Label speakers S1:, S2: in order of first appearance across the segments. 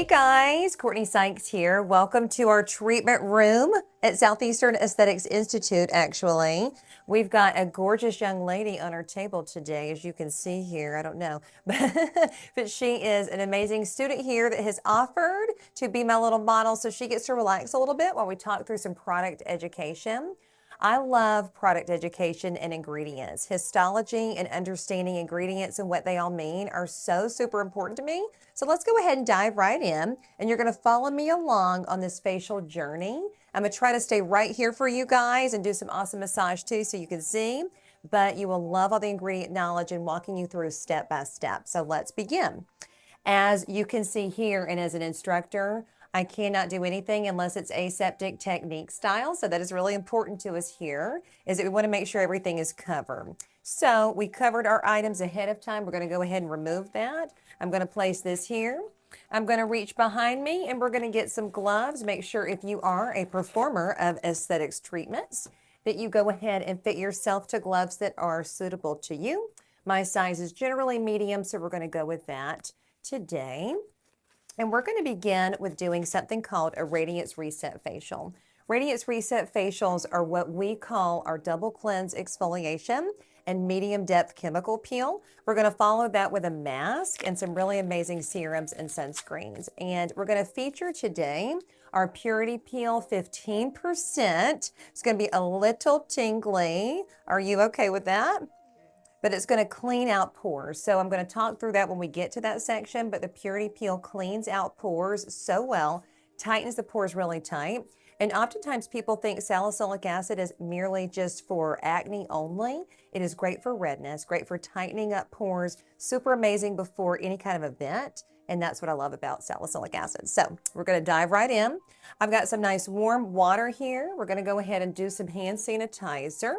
S1: Hey guys, Courtney Sykes here. Welcome to our treatment room at Southeastern Aesthetics Institute, actually. We've got a gorgeous young lady on our table today, as you can see here. I don't know, but she is an amazing student here that has offered to be my little model so she gets to relax a little bit while we talk through some product education. I love product education and ingredients. Histology and understanding ingredients and what they all mean are so super important to me. So let's go ahead and dive right in, and you're going to follow me along on this facial journey. I'm going to try to stay right here for you guys and do some awesome massage too so you can see, but you will love all the ingredient knowledge and walking you through step by step. So let's begin. As you can see here, and as an instructor, I cannot do anything unless it's aseptic technique style. So that is really important to us here, is that we want to make sure everything is covered. So we covered our items ahead of time. We're going to go ahead and remove that. I'm going to place this here. I'm going to reach behind me and we're going to get some gloves. Make sure if you are a performer of aesthetics treatments that you go ahead and fit yourself to gloves that are suitable to you. My size is generally medium, so we're going to go with that today. And we're going to begin with doing something called a Radiance Reset Facial. Radiance Reset Facials are what we call our double cleanse exfoliation and medium depth chemical peel. We're going to follow that with a mask and some really amazing serums and sunscreens. And we're going to feature today our Purity Peel 15%. It's going to be a little tingly. Are you okay with that? But it's going to clean out pores. So I'm going to talk through that when we get to that section, but the Purity Peel cleans out pores so well, tightens the pores really tight. And oftentimes people think salicylic acid is merely just for acne only. It is great for redness, great for tightening up pores, super amazing before any kind of event. And that's what I love about salicylic acid. So we're going to dive right in. I've got some nice warm water here. We're going to go ahead and do some hand sanitizer.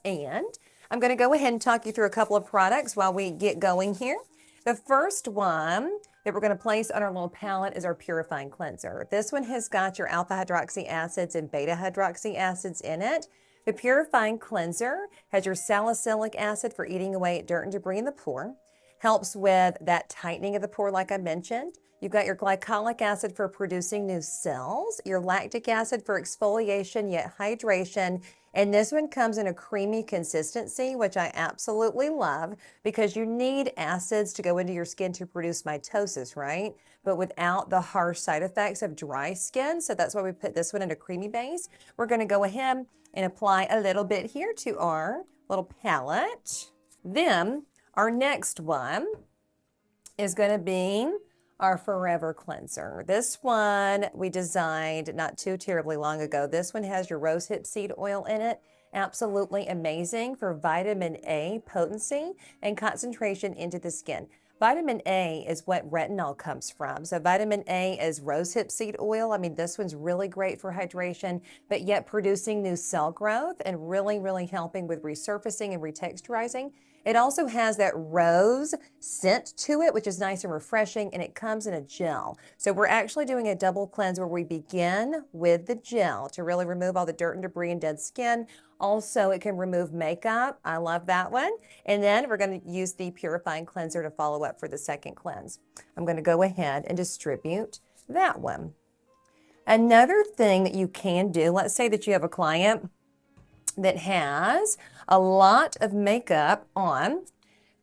S1: And I'm going to go ahead and talk you through a couple of products while we get going here. The first one that we're going to place on our little palette is our Purifying Cleanser. This one has got your alpha hydroxy acids and beta hydroxy acids in it. The Purifying Cleanser has your salicylic acid for eating away dirt and debris in the pore. Helps with that tightening of the pore like I mentioned. You've got your glycolic acid for producing new cells, your lactic acid for exfoliation yet hydration, and this one comes in a creamy consistency, which I absolutely love because you need acids to go into your skin to produce mitosis, right? But without the harsh side effects of dry skin. So that's why we put this one in a creamy base. We're going to go ahead and apply a little bit here to our little palette. Then our next one is going to be our Forever Cleanser. This one we designed not too terribly long ago. This one has your rosehip seed oil in it. Absolutely amazing for vitamin A potency and concentration into the skin. Vitamin A is what retinol comes from. So vitamin A is rosehip seed oil. I mean, this one's really great for hydration, but yet producing new cell growth and really, really helping with resurfacing and retexturizing. It also has that rose scent to it, which is nice and refreshing, and it comes in a gel. So we're actually doing a double cleanse where we begin with the gel to really remove all the dirt and debris and dead skin. Also, it can remove makeup. I love that one. And then we're going to use the Purifying Cleanser to follow up for the second cleanse. I'm going to go ahead and distribute that one. Another thing that you can do, let's say that you have a client that has a lot of makeup on.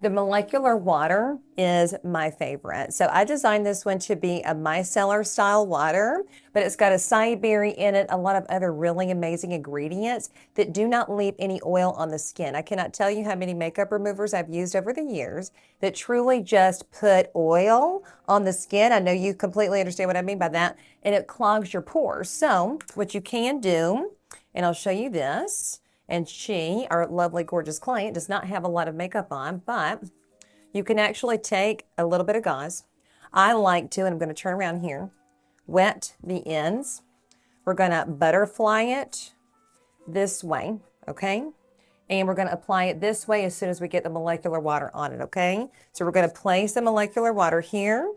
S1: The molecular water is my favorite. So I designed this one to be a micellar style water, but it's got acai berry in it, a lot of other really amazing ingredients that do not leave any oil on the skin. I cannot tell you how many makeup removers I've used over the years that truly just put oil on the skin. I know you completely understand what I mean by that, and it clogs your pores. So what you can do, and I'll show you this, and she, our lovely, gorgeous client, does not have a lot of makeup on, but you can actually take a little bit of gauze. I like to, and I'm going to turn around here, wet the ends. We're going to butterfly it this way, okay? And we're going to apply it this way as soon as we get the molecular water on it, okay? So we're going to place the molecular water here,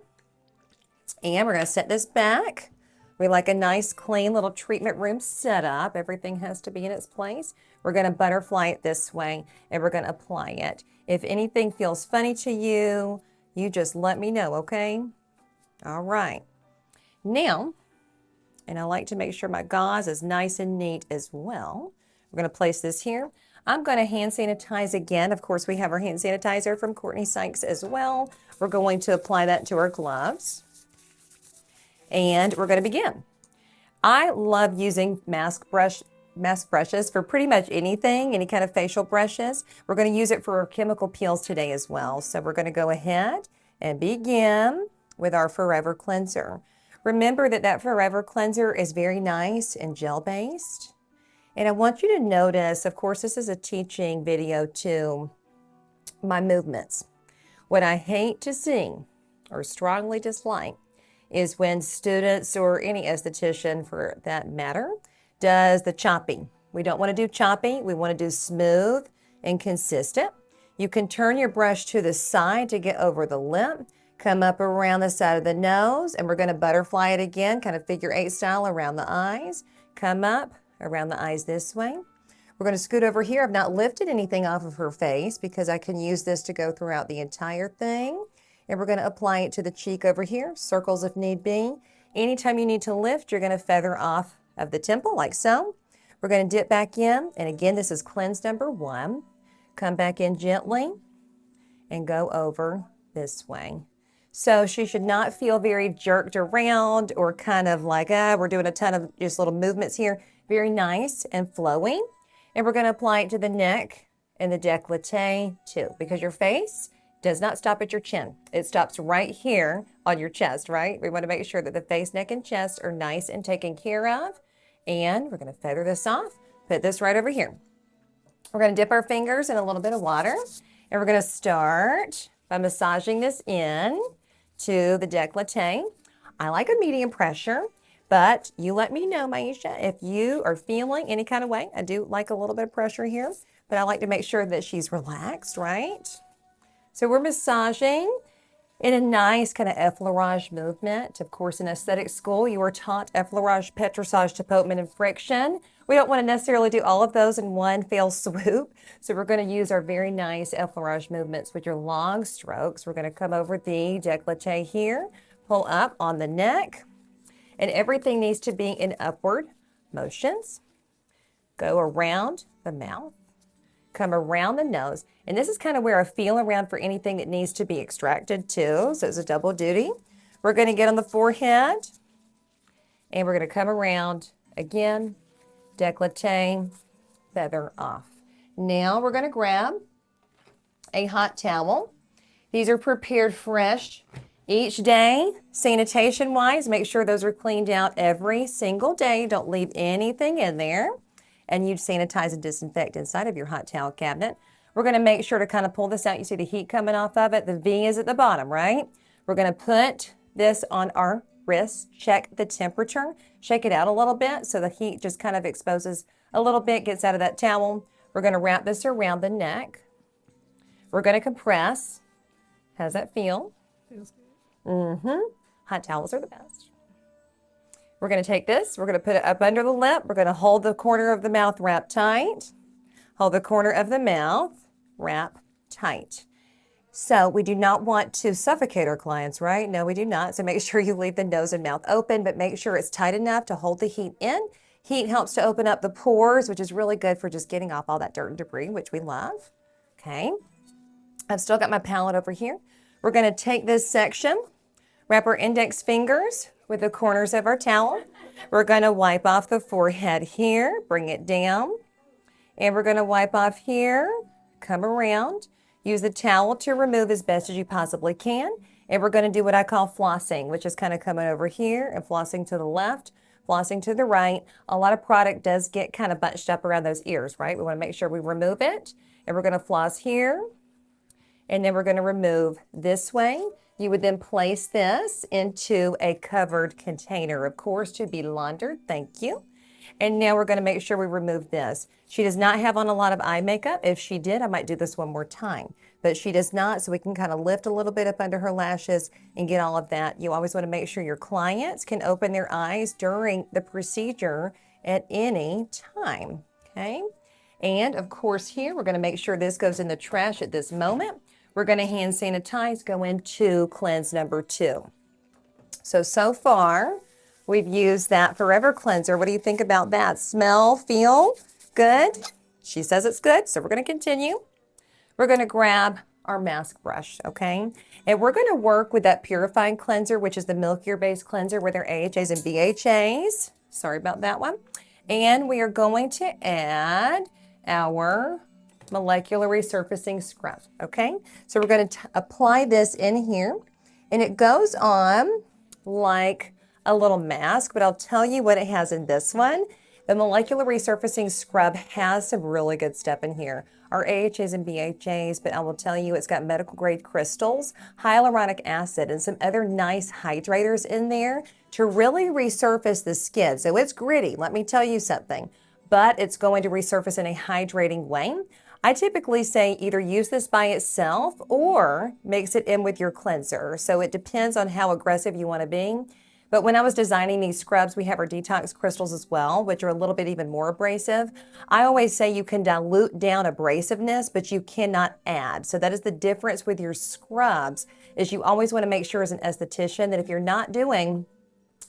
S1: and we're going to set this back. We like a nice, clean little treatment room setup. Everything has to be in its place. We're going to butterfly it this way, and we're going to apply it. If anything feels funny to you, you just let me know, okay? All right. Now, and I like to make sure my gauze is nice and neat as well. We're going to place this here. I'm going to hand sanitize again. Of course, we have our hand sanitizer from Courtney Sykes as well. We're going to apply that to our gloves. And we're going to begin. I love using mask brushes for pretty much anything, any kind of facial brushes. We're going to use it for our chemical peels today as well. So we're going to go ahead and begin with our Forever Cleanser. Remember that Forever Cleanser is very nice and gel-based. And I want you to notice, of course, this is a teaching video too, my movements. What I hate to see or strongly dislike is when students or any esthetician for that matter does the choppy. We don't want to do choppy. We want to do smooth and consistent. You can turn your brush to the side to get over the lip, come up around the side of the nose, and we're going to butterfly it again, kind of figure 8 style around the eyes. Come up around the eyes this way. We're going to scoot over here. I've not lifted anything off of her face because I can use this to go throughout the entire thing. And we're going to apply it to the cheek over here, circles if need be. Anytime you need to lift, you're going to feather off of the temple like so. We're going to dip back in. And again, this is cleanse number 1. Come back in gently and go over this way. So she should not feel very jerked around or kind of like, we're doing a ton of just little movements here. Very nice and flowing. And we're going to apply it to the neck and the décolleté too, because your face does not stop at your chin. It stops right here on your chest, right? We want to make sure that the face, neck, and chest are nice and taken care of. And we're going to feather this off, put this right over here. We're going to dip our fingers in a little bit of water, and we're going to start by massaging this in to the décolleté. I like a medium pressure, but you let me know, Maisha, if you are feeling any kind of way. I do like a little bit of pressure here, but I like to make sure that she's relaxed, right? So we're massaging in a nice kind of effleurage movement. Of course, in aesthetic school, you are taught effleurage, petrissage, tapotement, and friction. We don't want to necessarily do all of those in one fell swoop. So we're going to use our very nice effleurage movements with your long strokes. We're going to come over the décolleté here, pull up on the neck, and everything needs to be in upward motions. Go around the mouth, come around the nose. And this is kind of where I feel around for anything that needs to be extracted too. So it's a double duty. We're going to get on the forehead and we're going to come around again, décolleté, feather off. Now we're going to grab a hot towel. These are prepared fresh each day. Sanitation wise, make sure those are cleaned out every single day. Don't leave anything in there. And you sanitize and disinfect inside of your hot towel cabinet. We're going to make sure to kind of pull this out. You see the heat coming off of it. The V is at the bottom, right? We're going to put this on our wrist, check the temperature, shake it out a little bit so the heat just kind of exposes a little bit, gets out of that towel. We're going to wrap this around the neck. We're going to compress. How's that feel? Feels good. Hot towels are the best. We're going to take this, we're going to put it up under the lip. We're going to hold the corner of the mouth wrapped tight. Hold the corner of the mouth, wrap tight. So we do not want to suffocate our clients, right? No, we do not. So make sure you leave the nose and mouth open, but make sure it's tight enough to hold the heat in. Heat helps to open up the pores, which is really good for just getting off all that dirt and debris, which we love. Okay. I've still got my palette over here. We're going to take this section, wrap our index fingers with the corners of our towel. We're going to wipe off the forehead here, bring it down. And we're going to wipe off here, come around, use the towel to remove as best as you possibly can. And we're going to do what I call flossing, which is kind of coming over here and flossing to the left, flossing to the right. A lot of product does get kind of bunched up around those ears, right? We want to make sure we remove it. And we're going to floss here. And then we're going to remove this way. You would then place this into a covered container, of course, to be laundered. Thank you. And now we're going to make sure we remove this. She does not have on a lot of eye makeup. If she did, I might do this one more time. But she does not, so we can kind of lift a little bit up under her lashes and get all of that. You always want to make sure your clients can open their eyes during the procedure at any time, okay? And of course here, we're going to make sure this goes in the trash at this moment. We're going to hand sanitize, go into cleanse number 2. So far, we've used that Forever Cleanser. What do you think about that? Smell, feel good? She says it's good, so we're going to continue. We're going to grab our mask brush, okay? And we're going to work with that purifying cleanser, which is the milkier based cleanser with our AHAs and BHAs. Sorry about that one. And we are going to add our molecular resurfacing scrub, okay? So we're going to apply this in here, and it goes on like a little mask, but I'll tell you what it has in this one. The molecular resurfacing scrub has some really good stuff in here. Our AHAs and BHAs, but I will tell you it's got medical grade crystals, hyaluronic acid, and some other nice hydrators in there to really resurface the skin. So it's gritty, let me tell you something, but it's going to resurface in a hydrating way. I typically say either use this by itself or mix it in with your cleanser. So it depends on how aggressive you want to be. But when I was designing these scrubs, we have our detox crystals as well, which are a little bit even more abrasive. I always say you can dilute down abrasiveness, but you cannot add. So that is the difference with your scrubs, is you always want to make sure as an esthetician that if you're not doing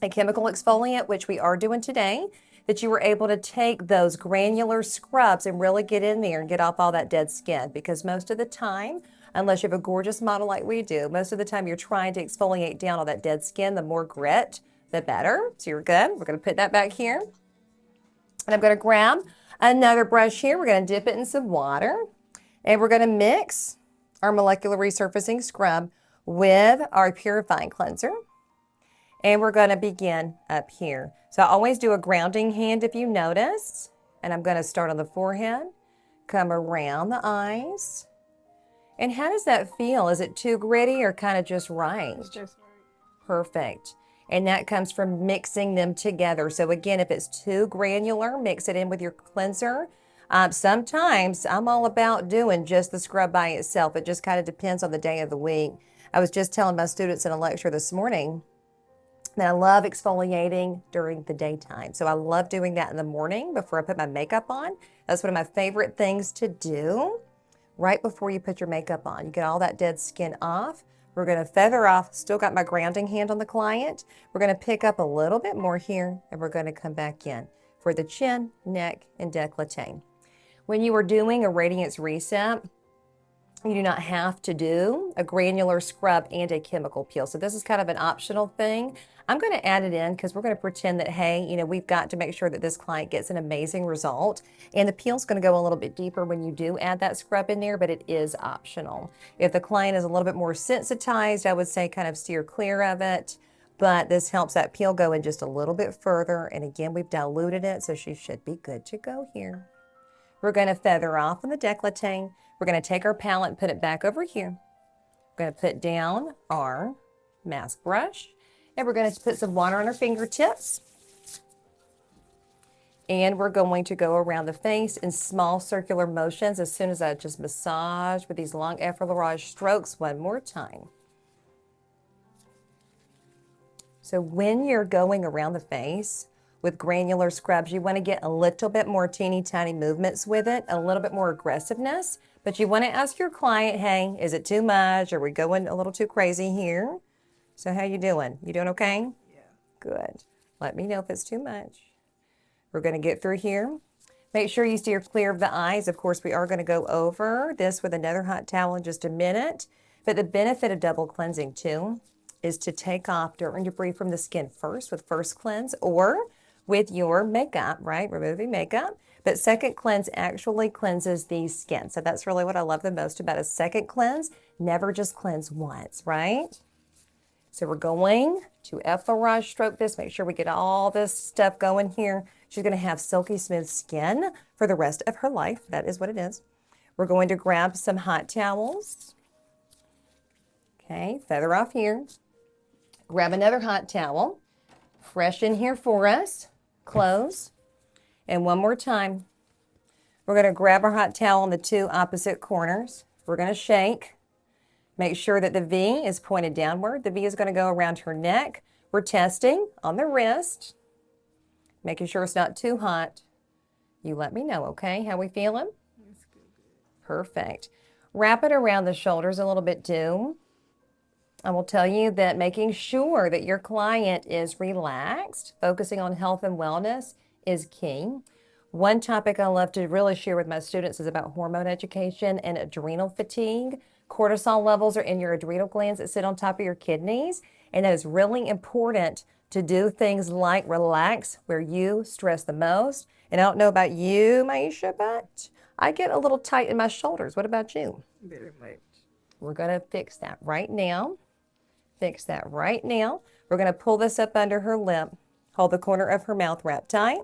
S1: a chemical exfoliant, which we are doing today, that you were able to take those granular scrubs and really get in there and get off all that dead skin. Because most of the time, unless you have a gorgeous model like we do, most of the time you're trying to exfoliate down all that dead skin. The more grit, the better. So you're good. We're going to put that back here. And I'm going to grab another brush here. We're going to dip it in some water. And we're going to mix our molecular resurfacing scrub with our purifying cleanser. And we're going to begin up here. So I always do a grounding hand if you notice. And I'm going to start on the forehead, come around the eyes. And how does that feel? Is it too gritty or kind of just right?
S2: It's just right.
S1: Perfect. And that comes from mixing them together. So again, if it's too granular, mix it in with your cleanser. Sometimes I'm all about doing just the scrub by itself. It just kind of depends on the day of the week. I was just telling my students in a lecture this morning that I love exfoliating during the daytime. So I love doing that in the morning before I put my makeup on. That's one of my favorite things to do right before you put your makeup on. You get all that dead skin off. We're going to feather off. Still got my grounding hand on the client. We're going to pick up a little bit more here, and we're going to come back in for the chin, neck, and décolleté. When you are doing a Radiance reset, you do not have to do a granular scrub and a chemical peel. So this is kind of an optional thing. I'm going to add it in because we're going to pretend that, hey, you know, we've got to make sure that this client gets an amazing result. And the peel is going to go a little bit deeper when you do add that scrub in there, but it is optional. If the client is a little bit more sensitized, I would say kind of steer clear of it. But this helps that peel go in just a little bit further. And again, we've diluted it, so she should be good to go here. We're going to feather off on the décolleté. We're going to take our palette and put it back over here. We're going to put down our mask brush. And we're going to put some water on our fingertips. And we're going to go around the face in small circular motions as soon as I just massage with these long effleurage strokes one more time. So when you're going around the face with granular scrubs, you want to get a little bit more teeny tiny movements with it, a little bit more aggressiveness. But you want to ask your client, hey, is it too much? Are we going a little too crazy here? So how you doing? You doing okay?
S2: Yeah.
S1: Good. Let me know if it's too much. We're going to get through here. Make sure you steer clear of the eyes. Of course, we are going to go over this with another hot towel in just a minute. But the benefit of double cleansing, too, is to take off dirt and debris from the skin first with first cleanse or with your makeup, right? Removing makeup. But second cleanse actually cleanses the skin. So that's really what I love the most about a second cleanse. Never just cleanse once, right? So we're going to effleurage stroke this. Make sure we get all this stuff going here. She's going to have silky smooth skin for the rest of her life. That is what it is. We're going to grab some hot towels. Okay, feather off here. Grab another hot towel. Fresh in here for us. Close. And one more time. We're going to grab our hot towel on the two opposite corners. We're going to shake. Make sure that the V is pointed downward. The V is going to go around her neck. We're testing on the wrist. Making sure it's not too hot. You let me know, okay? How we feeling?
S2: That's good.
S1: Perfect. Wrap it around the shoulders a little bit too. I will tell you that making sure that your client is relaxed, focusing on health and wellness is key. One topic I love to really share with my students is about hormone education and adrenal fatigue. Cortisol levels are in your adrenal glands that sit on top of your kidneys, and that is really important to do things like relax where you stress the most. And I don't know about you, Maisha, but I get a little tight in my shoulders. What about you?
S2: Very much.
S1: We're going to fix that right now. Fix that right now. We're going to pull this up under her lip. Hold the corner of her mouth wrapped tight.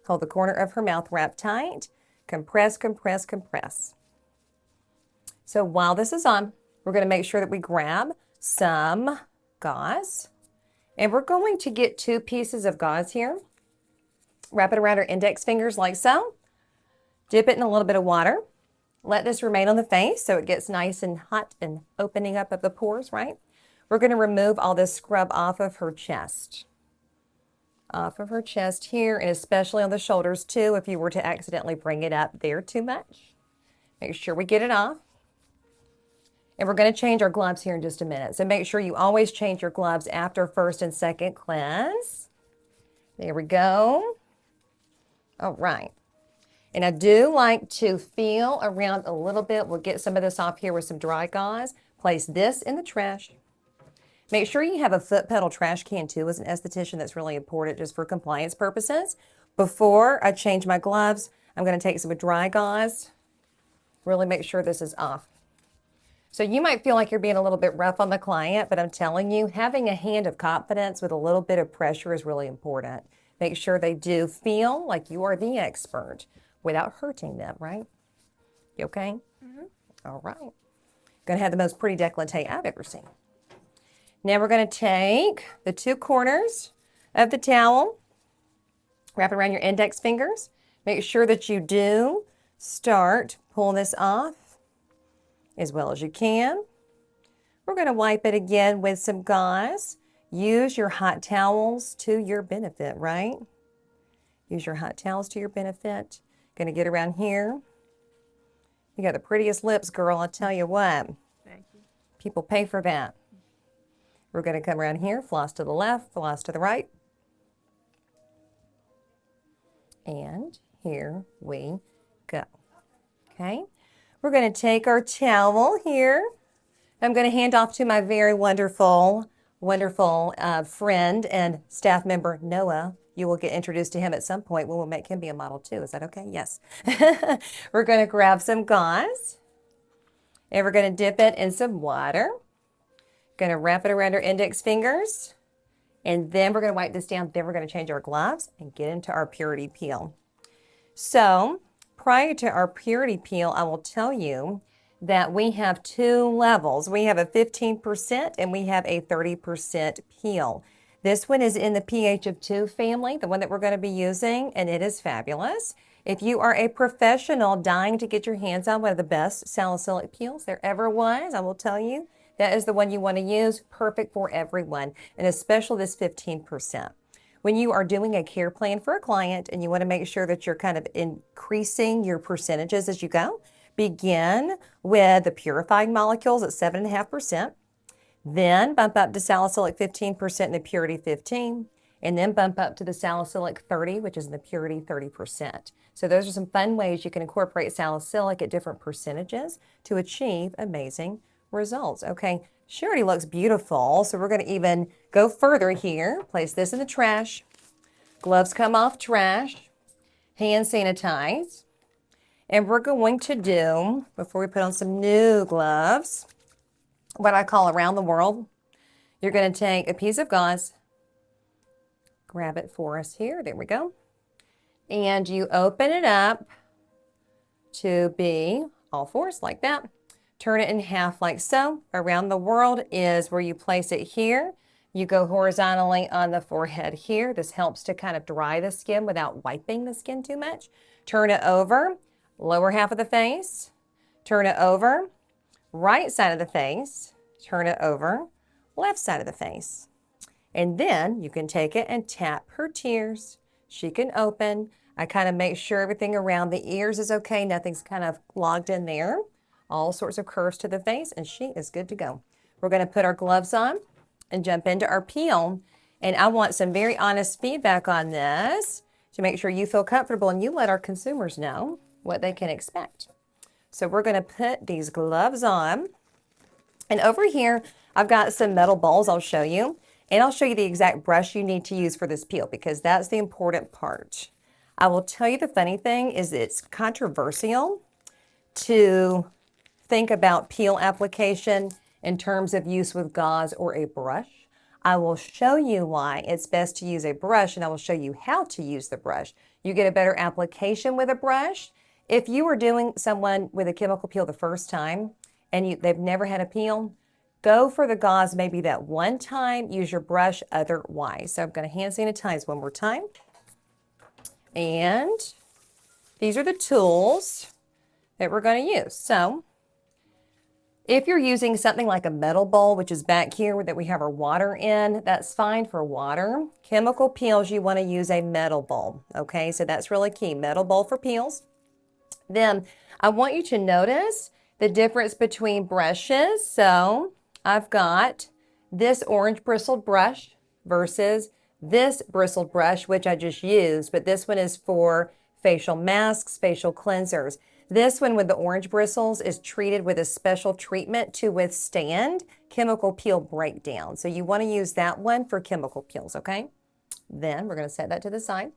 S1: Hold the corner of her mouth wrapped tight. Compress, compress, compress. So while this is on, we're going to make sure that we grab some gauze. And we're going to get 2 pieces of gauze here. Wrap it around our index fingers like so. Dip it in a little bit of water. Let this remain on the face so it gets nice and hot and opening up of the pores, right? We're going to remove all this scrub off of her chest. Off of her chest here, and especially on the shoulders too, if you were to accidentally bring it up there too much. Make sure we get it off. And we're going to change our gloves here in just a minute. So make sure you always change your gloves after first and second cleanse. There we go. All right. And I do like to feel around a little bit. We'll get some of this off here with some dry gauze. Place this in the trash. Make sure you have a foot pedal trash can too as an esthetician. That's really important just for compliance purposes. Before I change my gloves, I'm going to take some dry gauze. Really make sure this is off. So you might feel like you're being a little bit rough on the client, but I'm telling you, having a hand of confidence with a little bit of pressure is really important. Make sure they do feel like you are the expert without hurting them, right? You okay? Mm-hmm. All right. Going to have the most pretty décolleté I've ever seen. Now we're going to take the 2 corners of the towel, wrap it around your index fingers. Make sure that you do start pulling this off as well as you can. We're going to wipe it again with some gauze. Use your hot towels to your benefit, right? Use your hot towels to your benefit. Going to get around here. You got the prettiest lips, girl. I tell you what.
S2: Thank you.
S1: People pay for that. We're going to come around here, floss to the left, floss to the right. And here we go. Okay. We're going to take our towel here. I'm going to hand off to my very wonderful friend and staff member, Noah. You will get introduced to him at some point. We will make him be a model too. Is that okay? Yes. We're going to grab some gauze and we're going to dip it in some water. Going to wrap it around our index fingers. And then we're going to wipe this down. Then we're going to change our gloves and get into our purity peel. So prior to our purity peel, I will tell you that we have 2 levels. We have a 15% and we have a 30% peel. This one is in the pH of 2 family, the one that we're going to be using, and it is fabulous. If you are a professional dying to get your hands on one of the best salicylic peels there ever was, I will tell you, that is the one you want to use. Perfect for everyone, and especially this 15%. When you are doing a care plan for a client and you want to make sure that you're kind of increasing your percentages as you go, begin with the purifying molecules at 7.5%, then bump up to salicylic 15% and the purity 15%, and then bump up to the salicylic 30, which is in the purity 30%. So those are some fun ways you can incorporate salicylic at different percentages to achieve amazing results. Okay, she already looks beautiful, so we're going to even go further here. Place this in the trash. Gloves come off trash. Hand sanitize. And we're going to do, before we put on some new gloves, what I call around the world. You're going to take a piece of gauze. Grab it for us here. There we go. And you open it up to be all fours like that. Turn it in half like so. Around the world is where you place it here. You go horizontally on the forehead here. This helps to kind of dry the skin without wiping the skin too much. Turn it over, lower half of the face. Turn it over, right side of the face. Turn it over, left side of the face. And then you can take it and tap her tears. She can open. I kind of make sure everything around the ears is okay. Nothing's kind of logged in there. All sorts of curves to the face, and she is good to go. We're going to put our gloves on and jump into our peel. And I want some very honest feedback on this to make sure you feel comfortable and you let our consumers know what they can expect. So we're going to put these gloves on. And over here, I've got some metal bowls I'll show you. And I'll show you the exact brush you need to use for this peel because that's the important part. I will tell you the funny thing is it's controversial to think about peel application in terms of use with gauze or a brush. I will show you why it's best to use a brush, and I will show you how to use the brush. You get a better application with a brush. If you are doing someone with a chemical peel the first time and they've never had a peel, go for the gauze maybe that one time, use your brush otherwise. So I'm going to hand sanitize one more time. And these are the tools that we're going to use. So if you're using something like a metal bowl, which is back here that we have our water in, that's fine for water. Chemical peels, you want to use a metal bowl. Okay, so that's really key. Metal bowl for peels. Then I want you to notice the difference between brushes. So I've got this orange bristled brush versus this bristled brush, which I just used, but this one is for facial masks, facial cleansers. This one with the orange bristles is treated with a special treatment to withstand chemical peel breakdown. So you want to use that one for chemical peels, okay? Then we're going to set that to the side.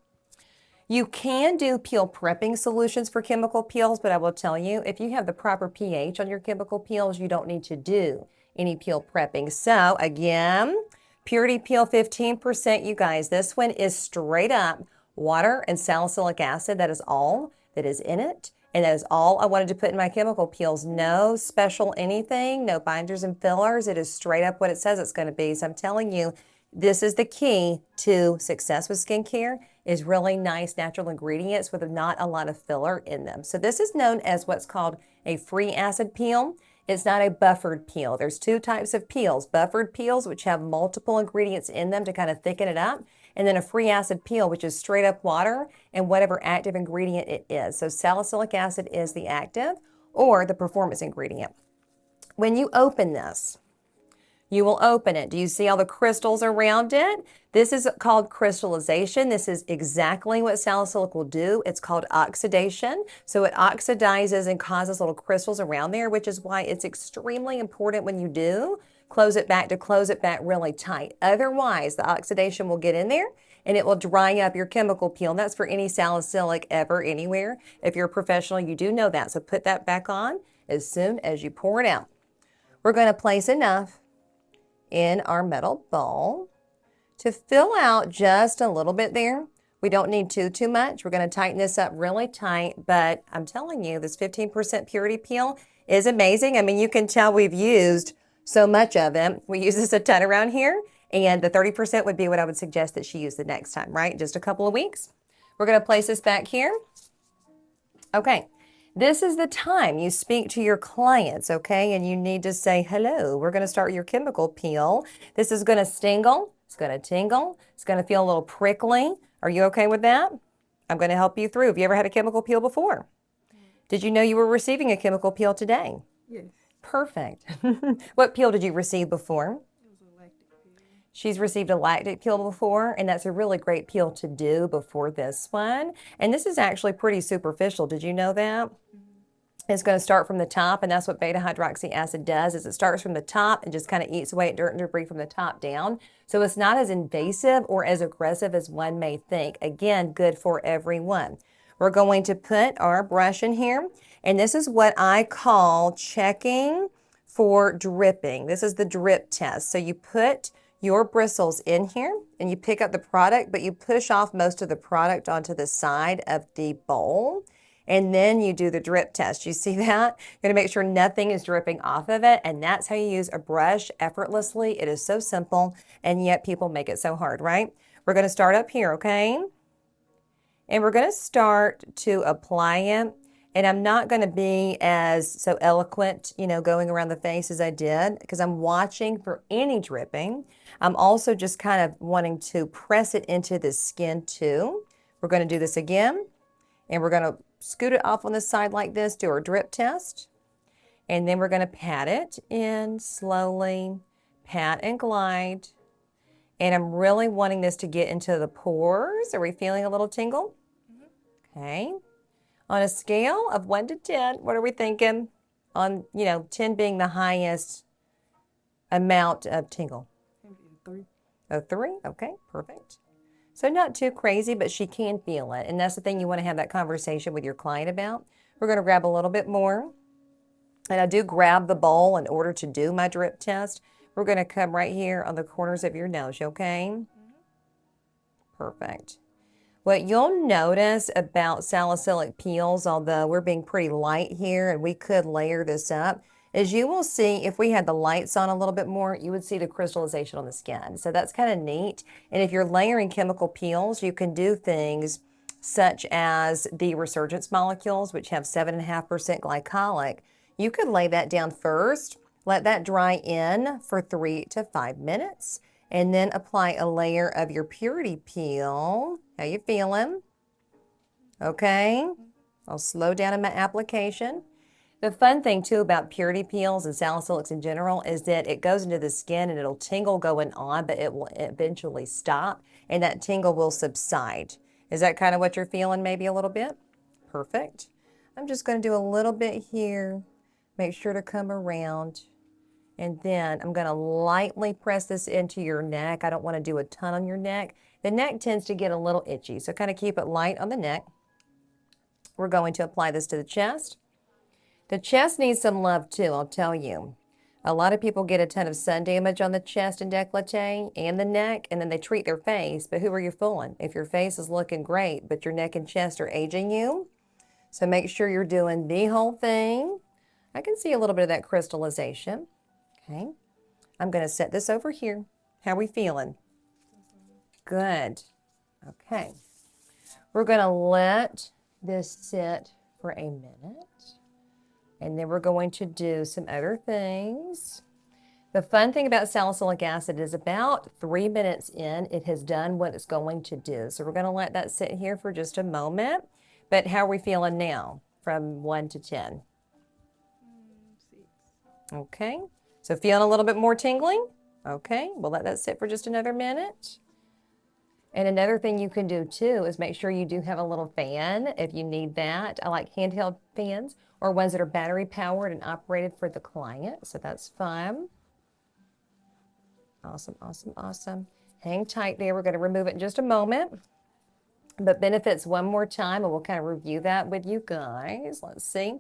S1: You can do peel prepping solutions for chemical peels, but I will tell you, if you have the proper pH on your chemical peels, you don't need to do any peel prepping. So again, Purity Peel 15%, you guys. This one is straight up water and salicylic acid. That is all that is in it. And that is all I wanted to put in my chemical peels. No special anything, no binders and fillers. It is straight up what it says it's going to be. So I'm telling you, this is the key to success with skincare, is really nice natural ingredients with not a lot of filler in them. So this is known as what's called a free acid peel. It's not a buffered peel. There's two types of peels. Buffered peels, which have multiple ingredients in them to kind of thicken it up. And then a free acid peel, which is straight up water and whatever active ingredient it is. So salicylic acid is the active or the performance ingredient. When you open this, you will open it. Do you see all the crystals around it? This is called crystallization. This is exactly what salicylic will do. It's called oxidation. So it oxidizes and causes little crystals around there, which is why it's extremely important when you do close it back to close it back really tight. Otherwise, the oxidation will get in there and it will dry up your chemical peel. And that's for any salicylic ever, anywhere. If you're a professional, you do know that. So put that back on as soon as you pour it out. We're going to place enough in our metal bowl to fill out just a little bit there. We don't need too much. We're going to tighten this up really tight, but I'm telling you, this 15% purity peel is amazing. I mean, you can tell we've used so much of it. We use this a ton around here, and the 30% would be what I would suggest that she use the next time, right? Just a couple of weeks. We're going to place this back here. Okay. This is the time you speak to your clients, okay? And you need to say, hello, we're going to start your chemical peel. This is going to stingle. It's going to tingle. It's going to feel a little prickly. Are you okay with that? I'm going to help you through. Have you ever had a chemical peel before? Did you know you were receiving a chemical peel today?
S2: Yes.
S1: Perfect. What peel did you receive before? She's received a lactic peel before, and that's a really great peel to do before this one. And this is actually pretty superficial. Did you know that? Mm-hmm. It's going to start from the top, and that's what beta hydroxy acid does, is it starts from the top and just kind of eats away at dirt and debris from the top down. So it's not as invasive or as aggressive as one may think. Again, good for everyone. We're going to put our brush in here, and this is what I call checking for dripping. This is the drip test. So you put your bristles in here and you pick up the product, but you push off most of the product onto the side of the bowl. And then you do the drip test. You see that? You're going to make sure nothing is dripping off of it. And that's how you use a brush effortlessly. It is so simple, and yet people make it so hard, right? We're going to start up here, okay? And we're going to start to apply it. And I'm not going to be as so eloquent, going around the face as I did, because I'm watching for any dripping. I'm also just kind of wanting to press it into the skin too. We're going to do this again, and we're going to scoot it off on the side like this, do our drip test. And then we're going to pat it in slowly, pat and glide. And I'm really wanting this to get into the pores. Are we feeling a little tingle? Okay. On a scale of 1 to 10, what are we thinking? On, 10 being the highest amount of tingle.
S2: 3.
S1: Oh, 3? Okay, perfect. So not too crazy, but she can feel it. And that's the thing you want to have that conversation with your client about. We're going to grab a little bit more. And I do grab the bowl in order to do my drip test. We're going to come right here on the corners of your nose, okay? Perfect. What you'll notice about salicylic peels, although we're being pretty light here and we could layer this up, is you will see if we had the lights on a little bit more, you would see the crystallization on the skin. So that's kind of neat. And if you're layering chemical peels, you can do things such as the resurgence molecules, which have 7.5% glycolic. You could lay that down first, let that dry in for 3 to 5 minutes, and then apply a layer of your purity peel. How you feeling? Okay. I'll slow down in my application. The fun thing too about purity peels and salicylics in general is that it goes into the skin and it'll tingle going on, but it will eventually stop and that tingle will subside. Is that kind of what you're feeling maybe a little bit? Perfect. I'm just going to do a little bit here. Make sure to come around. And then I'm going to lightly press this into your neck. I don't want to do a ton on your neck. The neck tends to get a little itchy, so kind of keep it light on the neck. We're going to apply this to the chest. The chest needs some love too, I'll tell you. A lot of people get a ton of sun damage on the chest and décolleté and the neck, and then they treat their face, but who are you fooling? If your face is looking great, but your neck and chest are aging you, so make sure you're doing the whole thing. I can see a little bit of that crystallization. Okay, I'm going to set this over here. How are we feeling? Good. Okay, we're going to let this sit for a minute. And then we're going to do some other things. The fun thing about salicylic acid is about 3 minutes in, it has done what it's going to do. So we're going to let that sit here for just a moment. But how are we feeling now from 1 to 10?
S2: 6.
S1: Okay. So feeling a little bit more tingling? Okay. We'll let that sit for just another minute. And another thing you can do too is make sure you do have a little fan if you need that. I like handheld fans or ones that are battery powered and operated for the client. So that's fun. Awesome, awesome, awesome. Hang tight there. We're going to remove it in just a moment. But benefits one more time, and we'll kind of review that with you guys. Let's see.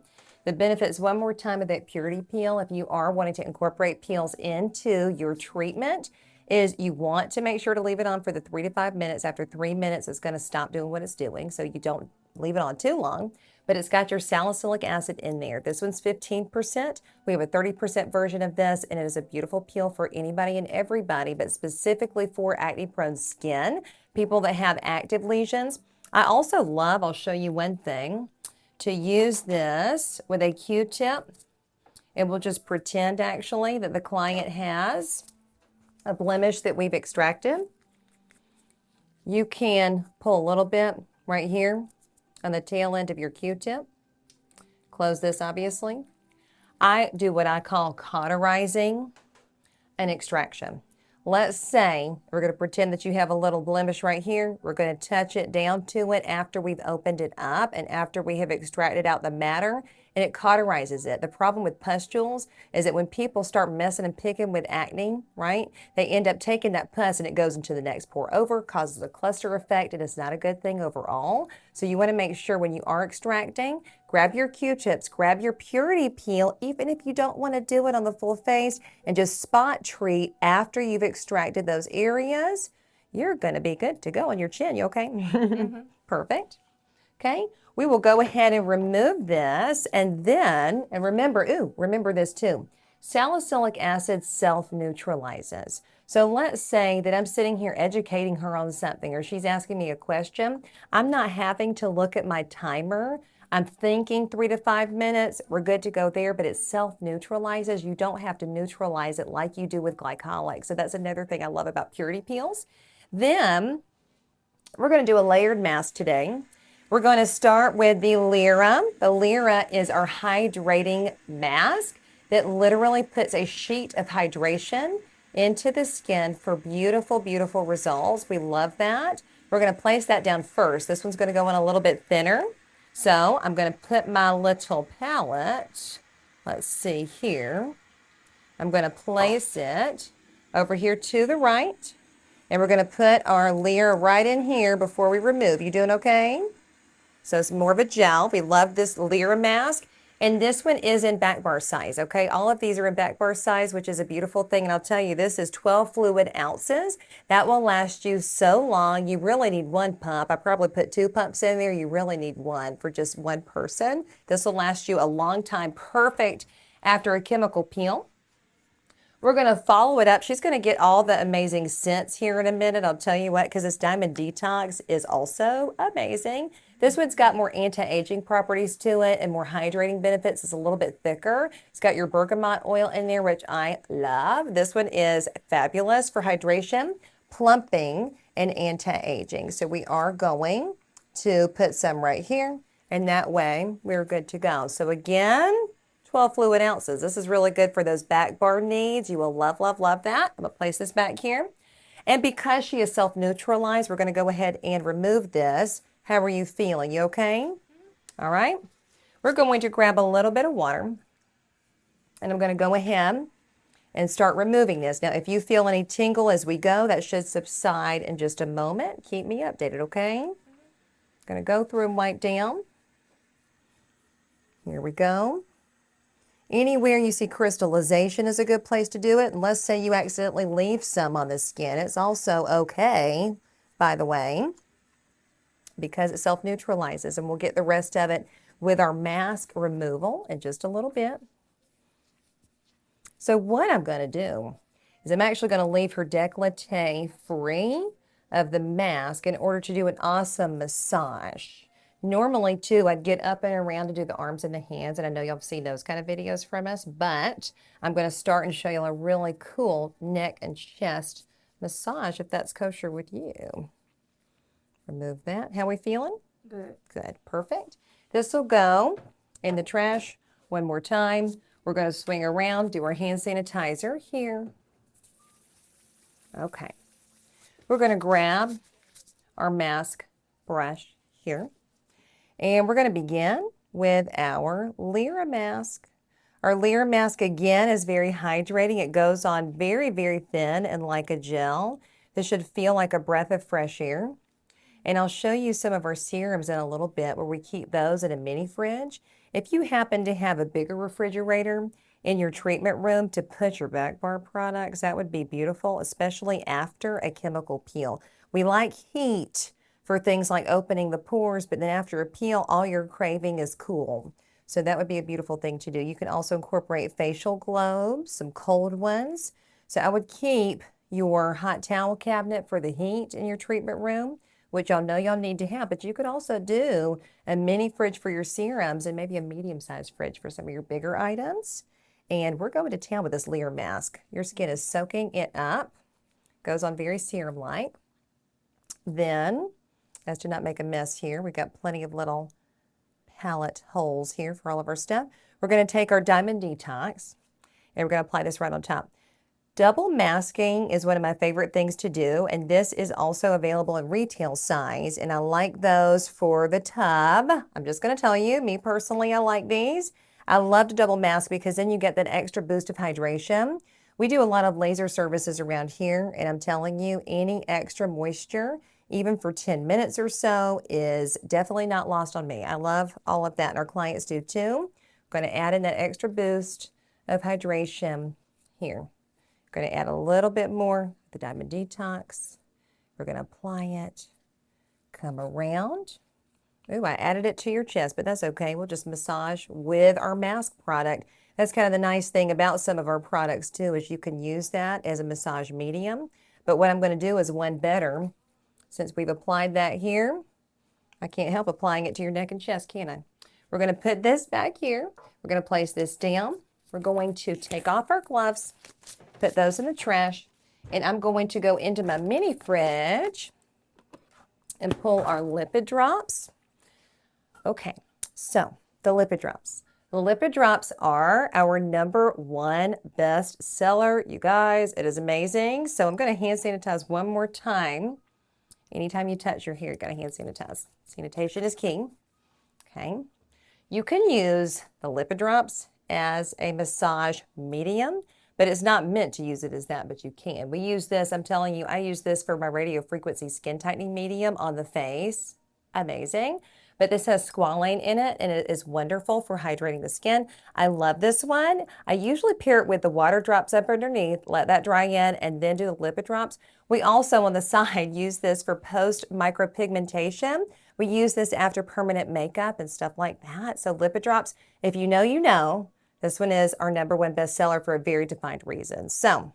S1: The benefits one more time of that purity peel, if you are wanting to incorporate peels into your treatment, is you want to make sure to leave it on for the 3 to 5 minutes. After 3 minutes, it's going to stop doing what it's doing, so you don't leave it on too long. But it's got your salicylic acid in there. This one's 15%. We have a 30% version of this, and it is a beautiful peel for anybody and everybody, but specifically for acne-prone skin, people that have active lesions. I also love, I'll show you one thing, to use this with a Q-tip. It will just pretend actually that the client has a blemish that we've extracted. You can pull a little bit right here on the tail end of your Q-tip. Close this, obviously. I do what I call cauterizing an extraction. Let's say we're going to pretend that you have a little blemish right here. We're going to touch it down to it after we've opened it up and after we have extracted out the matter, and it cauterizes it. The problem with pustules is that when people start messing and picking with acne, right, they end up taking that pus and it goes into the next pore over, causes a cluster effect, and it's not a good thing overall. So you want to make sure when you are extracting, grab your Q-tips, grab your purity peel, even if you don't want to do it on the full face, and just spot treat after you've extracted those areas. You're going to be good to go on your chin. You okay? Perfect. Okay. We will go ahead and remove this, and then, and remember this too, salicylic acid self-neutralizes. So let's say that I'm sitting here educating her on something, or she's asking me a question. I'm not having to look at my timer. I'm thinking 3 to 5 minutes. We're good to go there, but it self-neutralizes. You don't have to neutralize it like you do with glycolic. So that's another thing I love about purity peels. Then we're going to do a layered mask today. We're going to start with the Lyra. The Lyra is our hydrating mask. that literally puts a sheet of hydration into the skin for beautiful, beautiful results. We love that. We're going to place that down first. This one's going to go in a little bit thinner. So I'm going to put my little palette, let's see here. I'm going to place it over here to the right. And we're going to put our Lear right in here before we remove. You doing okay? So it's more of a gel. We love this Lear mask. And this one is in back bar size, okay? All of these are in back bar size, which is a beautiful thing. And I'll tell you, this is 12 fluid ounces. That will last you so long. You really need one pump. I probably put 2 pumps in there. You really need one for just one person. This will last you a long time. Perfect after a chemical peel. We're going to follow it up. She's going to get all the amazing scents here in a minute. I'll tell you what, because this Diamond Detox is also amazing. This one's got more anti-aging properties to it and more hydrating benefits. It's a little bit thicker. It's got your bergamot oil in there, which I love. This one is fabulous for hydration, plumping, and anti-aging. So we are going to put some right here, and that way we're good to go. So again, 12 fluid ounces. This is really good for those back bar needs. You will love, love, love that. I'm going to place this back here. And because she is self-neutralized, we're going to go ahead and remove this. How are you feeling? You okay? All right. We're going to grab a little bit of water. And I'm going to go ahead and start removing this. Now, if you feel any tingle as we go, that should subside in just a moment. Keep me updated, okay? I'm going to go through and wipe down. Here we go. Anywhere you see crystallization is a good place to do it. And let's say you accidentally leave some on the skin. It's also okay, by the way, because it self-neutralizes. And we'll get the rest of it with our mask removal in just a little bit. So what I'm going to do is I'm actually going to leave her décolleté free of the mask in order to do an awesome massage. Normally, too, I'd get up and around to do the arms and the hands, and I know y'all have seen those kind of videos from us, but I'm going to start and show you a really cool neck and chest massage, if that's kosher with you. Remove that. How we feeling?
S2: Good.
S1: Good. Perfect. This will go in the trash one more time. We're going to swing around, do our hand sanitizer here. Okay. We're going to grab our mask brush here. And we're going to begin with our Lyra mask. Our Lyra mask, again, is very hydrating. It goes on very, very thin and like a gel. This should feel like a breath of fresh air. And I'll show you some of our serums in a little bit where we keep those in a mini fridge. If you happen to have a bigger refrigerator in your treatment room to put your back bar products, that would be beautiful, especially after a chemical peel. We like heat for things like opening the pores, but then after a peel, all you're craving is cool. So that would be a beautiful thing to do. You can also incorporate facial globes, some cold ones. So I would keep your hot towel cabinet for the heat in your treatment room, which y'all know y'all need to have, but you could also do a mini fridge for your serums and maybe a medium-sized fridge for some of your bigger items. And we're going to town with this Lyra mask. Your skin is soaking it up. Goes on very serum-like. Then, as to not make a mess here, we've got plenty of little palette holes here for all of our stuff. We're going to take our Diamond Detox and we're going to apply this right on top. Double masking is one of my favorite things to do, and this is also available in retail size, and I like those for the tub. I'm just going to tell you, me personally, I like these. I love to double mask because then you get that extra boost of hydration. We do a lot of laser services around here, and I'm telling you, any extra moisture, even for 10 minutes or so, is definitely not lost on me. I love all of that, and our clients do too. I'm going to add in that extra boost of hydration here. We're going to add a little bit more, the Diamond Detox. We're going to apply it, come around. Ooh, I added it to your chest, but that's okay. We'll just massage with our mask product. That's kind of the nice thing about some of our products too, is you can use that as a massage medium. But what I'm going to do is one better. Since we've applied that here, I can't help applying it to your neck and chest, can I? We're going to put this back here. We're going to place this down. We're going to take off our gloves, put those in the trash, and I'm going to go into my mini fridge and pull our lipid drops. Okay, so the lipid drops. The lipid drops are our #1 best seller. You guys, it is amazing. So I'm going to hand sanitize one more time. Anytime you touch your hair, you got to hand sanitize. Sanitation is key. Okay. You can use the lipid drops as a massage medium, but it's not meant to use it as that, but you can. We use this, I'm telling you, I use this for my radio frequency skin tightening medium on the face. Amazing. But this has squalane in it, and it is wonderful for hydrating the skin. I love this one. I usually pair it with the water drops up underneath, let that dry in, and then do the lipid drops. We also, on the side, use this for post micropigmentation. We use this after permanent makeup and stuff like that. So lipid drops, if you know, you know. This one is our #1 bestseller for a very defined reason. So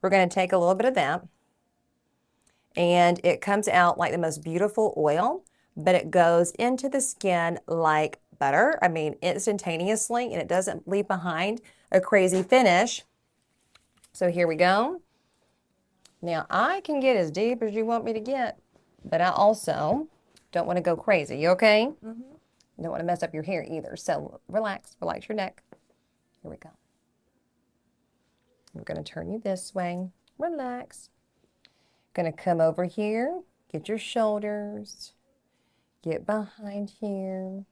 S1: we're going to take a little bit of that, and it comes out like the most beautiful oil, but it goes into the skin like butter. I mean, instantaneously, and it doesn't leave behind a crazy finish. So here we go. Now, I can get as deep as you want me to get, but I also don't want to go crazy. You okay? Mm-hmm. You don't want to mess up your hair either. So relax your neck. Here we go. We're going to turn you this way. Relax. Going to come over here. Get your shoulders. Get behind here.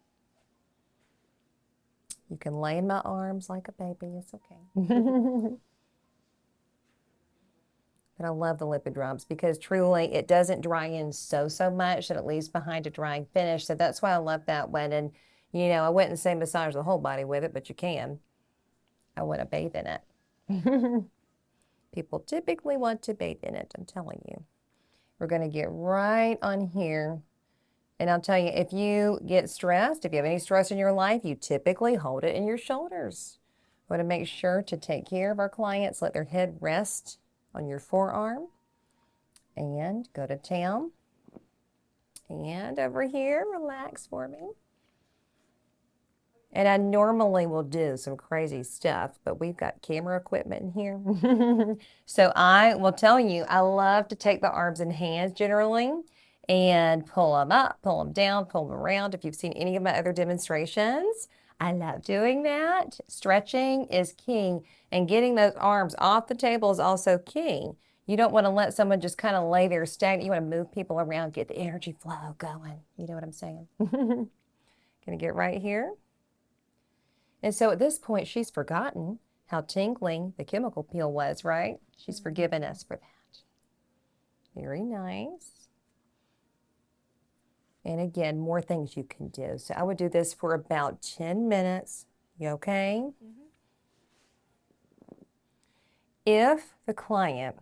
S1: You can lay in my arms like a baby. It's okay. But I love the lipid drops because truly it doesn't dry in so much that it leaves behind a drying finish. So that's why I love that one. And, you know, I wouldn't say massage the whole body with it, but you can. I want to bathe in it. People typically want to bathe in it, I'm telling you. We're going to get right on here. And I'll tell you, if you get stressed, if you have any stress in your life, you typically hold it in your shoulders. We want to make sure to take care of our clients, let their head rest on your forearm, and go to town. And over here, relax for me. And I normally will do some crazy stuff, but we've got camera equipment in here. So I will tell you, I love to take the arms and hands generally and pull them up, pull them down, pull them around. If you've seen any of my other demonstrations, I love doing that. Stretching is key, and getting those arms off the table is also key. You don't want to let someone just kind of lay there stagnant. You want to move people around, get the energy flow going. You know what I'm saying? Gonna get right here. And so at this point, she's forgotten how tingling the chemical peel was, right? She's forgiven us for that. Very nice. And again, more things you can do. So I would do this for about 10 minutes. You okay? Mm-hmm. If the client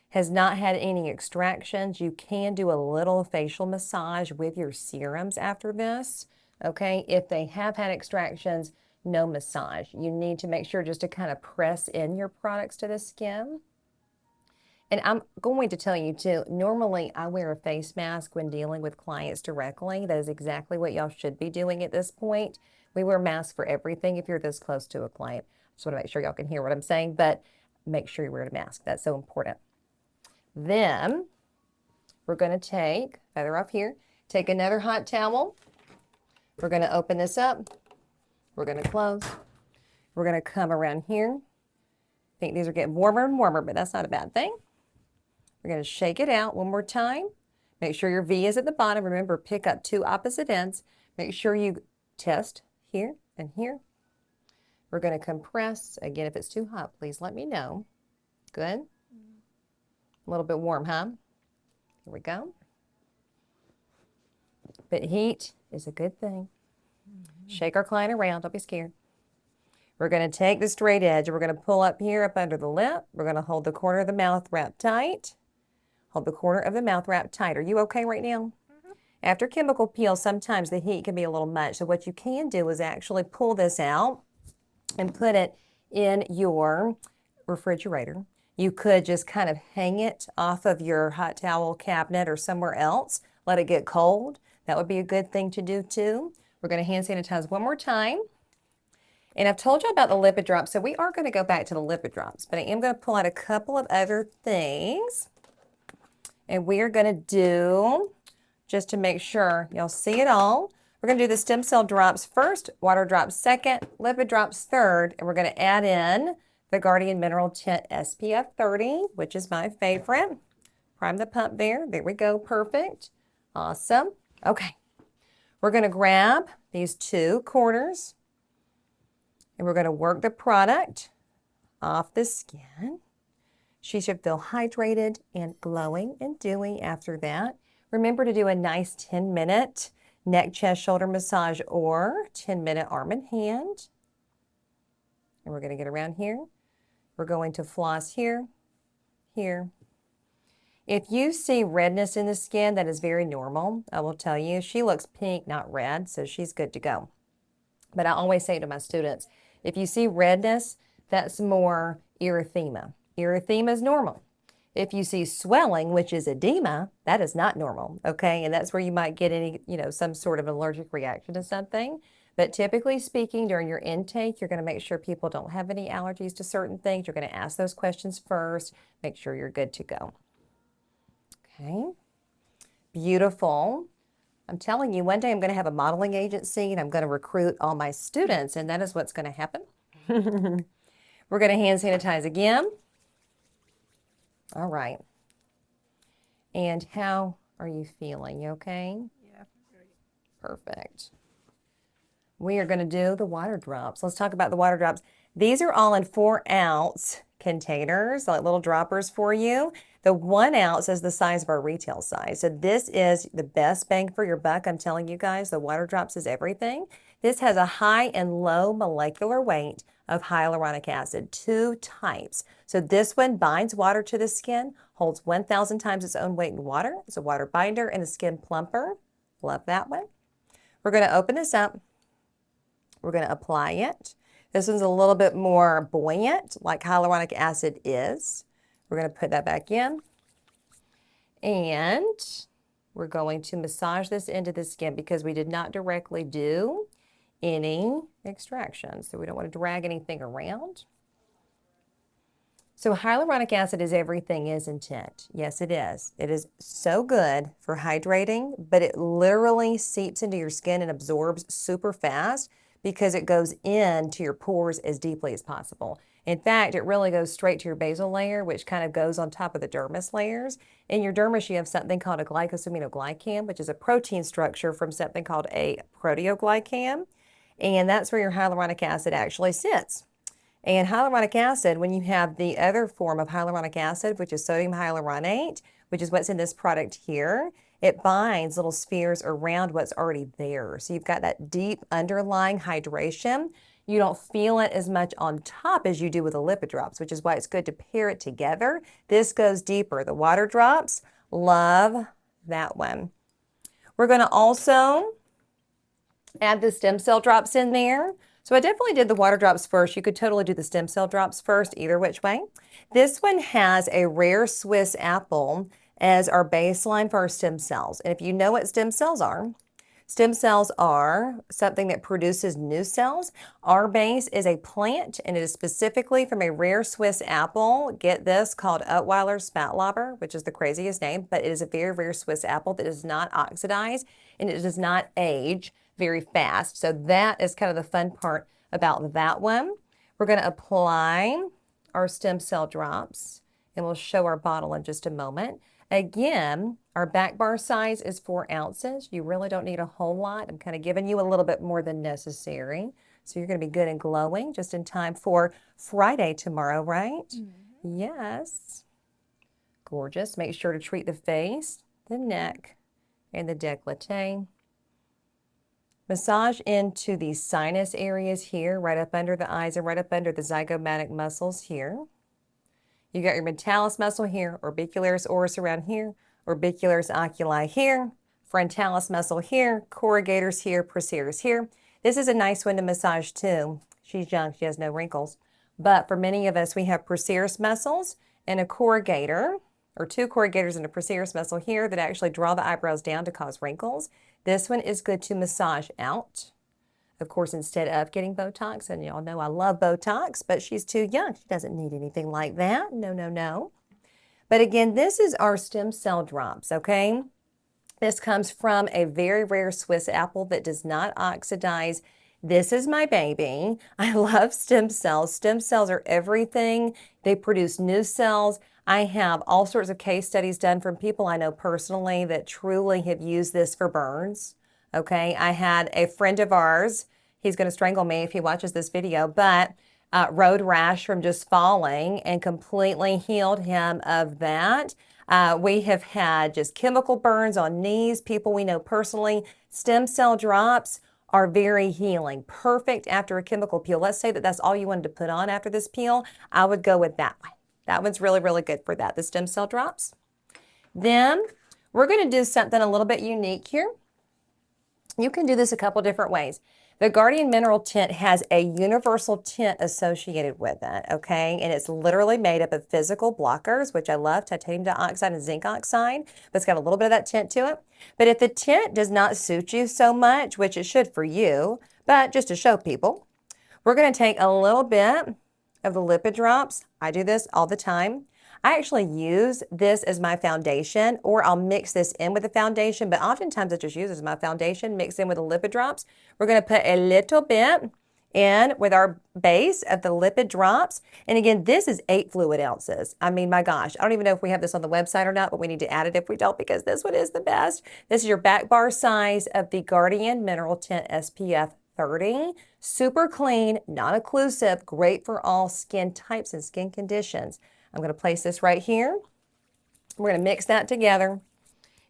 S1: has not had any extractions, you can do a little facial massage with your serums after this. Okay? If they have had extractions, no massage. You need to make sure just to kind of press in your products to the skin. And I'm going to tell you too, normally I wear a face mask when dealing with clients directly. That is exactly what y'all should be doing at this point. We wear masks for everything if you're this close to a client. Just want to make sure y'all can hear what I'm saying, but make sure you wear a mask. That's so important. Then we're going to take, feather off here, take another hot towel. We're going to open this up. We're going to close. We're going to come around here. I think these are getting warmer and warmer, but that's not a bad thing. We're going to shake it out one more time. Make sure your V is at the bottom. Remember, pick up 2 opposite ends. Make sure you test here and here. We're going to compress. Again, if it's too hot, please let me know. Good. A little bit warm, huh? Here we go. But heat is a good thing. Shake our client around. Don't be scared. We're going to take the straight edge. We're going to pull up here, up under the lip. We're going to hold the corner of the mouth wrapped tight. Hold the corner of the mouth wrapped tight. Are you okay right now? Mm-hmm. After chemical peel, sometimes the heat can be a little much. So what you can do is actually pull this out and put it in your refrigerator. You could just kind of hang it off of your hot towel cabinet or somewhere else. Let it get cold. That would be a good thing to do too. We're going to hand sanitize one more time. And I've told you about the lipid drops, so we are going to go back to the lipid drops, but I am going to pull out a couple of other things. And we are going to do, just to make sure y'all see it all, We're going to do the stem cell drops first, water drops second, lipid drops third, and we're going to add in the Guardian Mineral Tint SPF 30, which is my favorite. Prime the pump there. There we go. Perfect. Awesome. Okay. We're going to grab these two corners and we're going to work the product off the skin. She should feel hydrated and glowing and dewy after that. Remember to do a nice 10-minute neck, chest, shoulder massage or 10-minute arm and hand. And we're going to get around here. We're going to floss here, here. If you see redness in the skin, that is very normal. I will tell you, she looks pink, not red, so she's good to go. But I always say to my students, if you see redness, that's more erythema. Erythema is normal. If you see swelling, which is edema, that is not normal, okay? And that's where you might get any, some sort of allergic reaction to something. But typically speaking, during your intake, you're going to make sure people don't have any allergies to certain things. You're going to ask those questions first, make sure you're good to go. Okay, beautiful. I'm telling you, one day I'm going to have a modeling agency and I'm going to recruit all my students, and that is what's going to happen. We're going to hand sanitize again. All right. And how are you feeling? You okay?
S2: Yeah.
S1: Perfect. We are going to do the water drops. Let's talk about the water drops. These are all in 4-ounce containers, like little droppers for you. The 1 ounce is the size of our retail size. So this is the best bang for your buck. I'm telling you guys, the water drops is everything. This has a high and low molecular weight of hyaluronic acid, 2 types. So this one binds water to the skin, holds 1,000 times its own weight in water. It's a water binder and a skin plumper. Love that one. We're going to open this up. We're going to apply it. This one's a little bit more buoyant, like hyaluronic acid is. We're going to put that back in. And we're going to massage this into the skin because we did not directly do any extraction. So we don't want to drag anything around. So hyaluronic acid is everything, isn't it? Yes, it is. It is so good for hydrating, but it literally seeps into your skin and absorbs super fast because it goes into your pores as deeply as possible. In fact, it really goes straight to your basal layer, which kind of goes on top of the dermis layers. In your dermis, you have something called a glycosaminoglycan, which is a protein structure from something called a proteoglycan. And that's where your hyaluronic acid actually sits. And hyaluronic acid, when you have the other form of hyaluronic acid, which is sodium hyaluronate, which is what's in this product here, it binds little spheres around what's already there. So you've got that deep underlying hydration. You don't feel it as much on top as you do with the lipid drops, which is why it's good to pair it together. This goes deeper. The water drops, love that one. We're going to also add the stem cell drops in there. So I definitely did the water drops first. You could totally do the stem cell drops first, either which way. This one has a rare Swiss apple as our baseline for our stem cells. And if you know what stem cells are something that produces new cells. Our base is a plant, and it is specifically from a rare Swiss apple. Get this, called Ottweiler Spätlauber, which is the craziest name, but it is a very rare Swiss apple that does not oxidize, and it does not age very fast. So that is kind of the fun part about that one. We're going to apply our stem cell drops, and we'll show our bottle in just a moment. Again, our back bar size is 4 ounces. You really don't need a whole lot. I'm kind of giving you a little bit more than necessary. So you're going to be good and glowing just in time for Friday tomorrow, right? Mm-hmm. Yes. Gorgeous. Make sure to treat the face, the neck, and the décolleté. Massage into the sinus areas here, right up under the eyes and right up under the zygomatic muscles here. You got your mentalis muscle here, orbicularis oris around here, orbicularis oculi here, frontalis muscle here, corrugators here, procerus here. This is a nice one to massage too. She's young, she has no wrinkles. But for many of us, we have procerus muscles and a corrugator, or 2 corrugators and a procerus muscle here that actually draw the eyebrows down to cause wrinkles. This one is good to massage out. Of course, instead of getting Botox, and y'all know I love Botox, but she's too young. She doesn't need anything like that. No, no, no. But again, this is our stem cell drops, okay? This comes from a very rare Swiss apple that does not oxidize. This is my baby. I love stem cells. Stem cells are everything. They produce new cells. I have all sorts of case studies done from people I know personally that truly have used this for burns. Okay, I had a friend of ours, he's going to strangle me if he watches this video, but road rash from just falling and completely healed him of that. We have had just chemical burns on knees, people we know personally. Stem cell drops are very healing, perfect after a chemical peel. Let's say that that's all you wanted to put on after this peel. I would go with that one. That one's really, really good for that, the stem cell drops. Then we're going to do something a little bit unique here. You can do this a couple different ways. The Guardian Mineral Tint has a universal tint associated with it, okay? And it's literally made up of physical blockers, which I love, titanium dioxide and zinc oxide, but it's got a little bit of that tint to it. But if the tint does not suit you so much, which it should for you, but just to show people, we're going to take a little bit of the lipid drops. I do this all the time. I actually use this as my foundation, or I'll mix this in with the foundation, but oftentimes I just use it as my foundation, mix in with the lipid drops. We're going to put a little bit in with our base of the lipid drops. And again, this is 8 fluid ounces. I mean, my gosh, I don't even know if we have this on the website or not, but we need to add it if we don't, because this one is the best. This is your back bar size of the Guardian Mineral Tint SPF 30. Super clean, non-occlusive, great for all skin types and skin conditions. I'm going to place this right here. We're going to mix that together,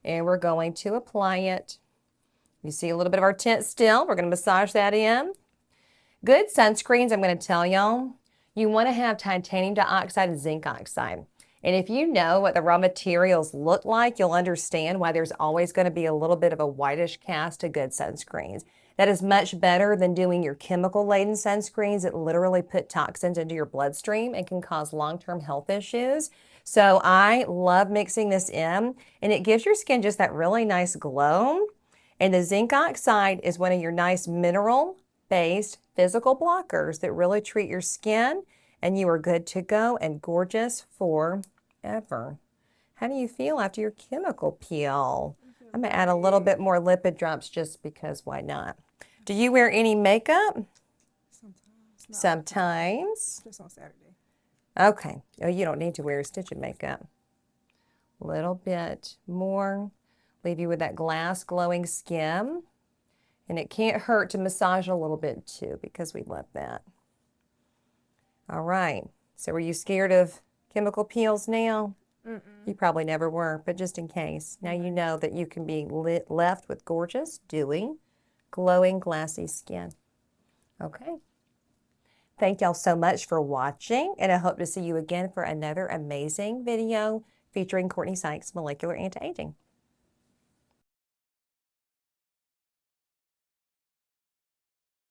S1: and we're going to apply it. You see a little bit of our tint still. We're going to massage that in. Good sunscreens, I'm going to tell y'all, you want to have titanium dioxide and zinc oxide. And if you know what the raw materials look like, you'll understand why there's always going to be a little bit of a whitish cast to good sunscreens. That is much better than doing your chemical-laden sunscreens that literally put toxins into your bloodstream and can cause long-term health issues. So I love mixing this in, and it gives your skin just that really nice glow. And the zinc oxide is one of your nice mineral-based physical blockers that really treat your skin, and you are good to go and gorgeous forever. How do you feel after your chemical peel? I'm going to add a little bit more lipid drops just because why not? Do you wear any makeup? Sometimes.
S2: Just on Saturday.
S1: Okay. Oh, you don't need to wear a stitch of makeup. A little bit more. Leave you with that glass glowing skin. And it can't hurt to massage a little bit too, because we love that. All right. So were you scared of chemical peels now? You probably never were, but just in case. Now you know that you can be left with gorgeous, dewy, glowing, glassy skin. Okay. Thank y'all so much for watching, and I hope to see you again for another amazing video featuring Courtney Sykes, Molecular Anti-Aging.